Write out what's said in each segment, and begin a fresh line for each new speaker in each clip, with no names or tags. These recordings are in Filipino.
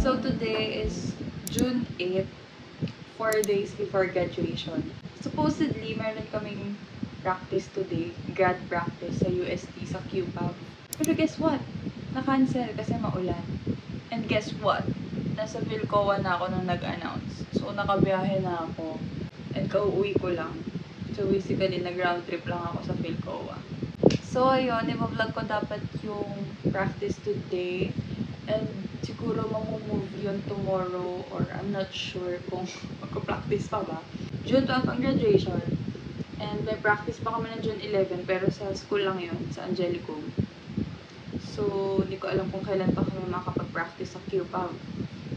So today is June 8, 4 days before graduation. Supposedly, meron kaming practice today, grad practice sa UST, sa QPAB. Pero guess what? Na-cancel kasi maulan. And guess what? Nasa Philcoa na ako nung nag-announce. So nakabiyahe na ako. And kauuwi ko lang. So basically, nag-round trip lang ako sa Philcoa. So ayun, i-vlog ko dapat yung practice today. And siguro mamumove yun tomorrow or I'm not sure kung magpa-practice pa ba. June 12 ang graduation. And may practice pa kami ng June 11 pero sa school lang yun, sa Angelicum. So, hindi ko alam kung kailan pa kami makapag-practice sa QPAB.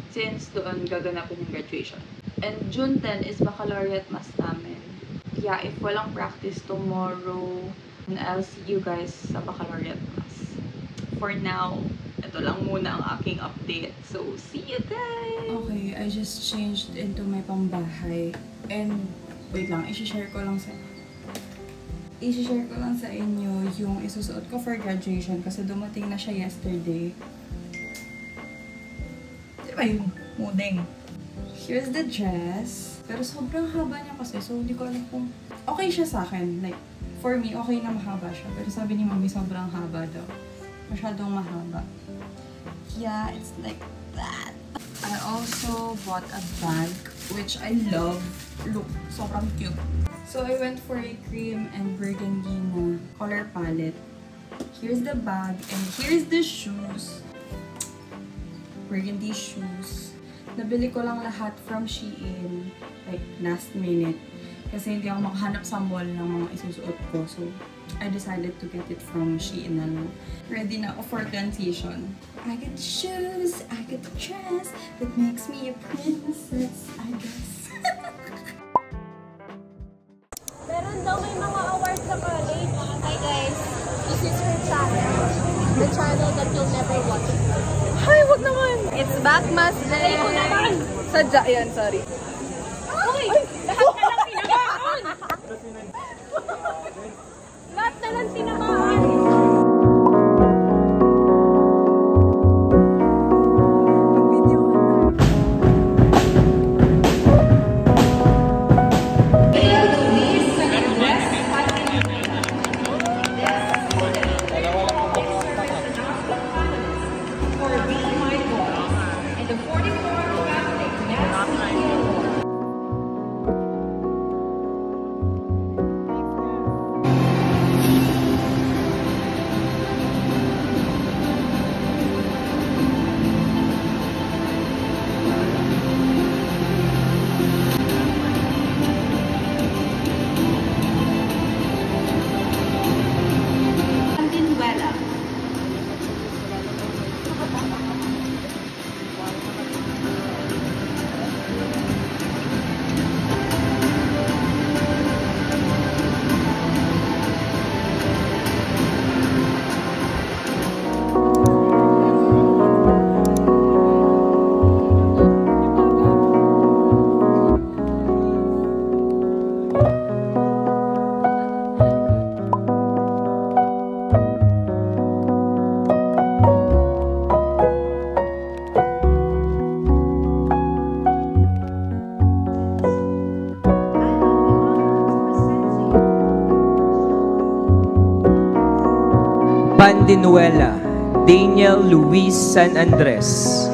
Since doon gaganapin yung graduation. And June 10 is baccalaureate mass namin. Yeah, if walang practice tomorrow, I'll see you guys sa baccalaureate mass. For now, ito lang muna ang aking update. So, see you guys!
Okay, I just changed into my pambahay. And, wait lang, i-share ko lang sa inyo yung isusuot ko for graduation kasi dumating na siya yesterday. Di ba yung mudeng? Here's the dress. Pero sobrang haba niya kasi, so hindi ko alam kung okay siya sa akin. Like, for me, okay na mahaba siya. Pero sabi ni Mami, sobrang haba daw. Masyadong mahaba. Yeah, it's like that. I also bought a bag, which I love. Look, sobrang cute. So I went for a cream and burgundy na color palette. Here's the bag and here's the shoes. Burgundy shoes. Nabili ko lang lahat from Shein, like last minute. Kasi hindi ako makahanap sa mall ng mga isusuot ko. So, I decided to get it from Shein na lang. Ready na ako for transition. I got shoes, I got the dress that makes me a princess, I guess.
Meron daw may mga awards sa college. Hi guys, this is her channel. The channel that you'll never watch.
Hi, wag naman!
It's Backmas Day. Ay, naman!
Sadya yan, sorry.
Uy! Lahat na lang tinamaan! Lahat na lang tinamaan!
Pandinuela, Daniel Luis San Andres.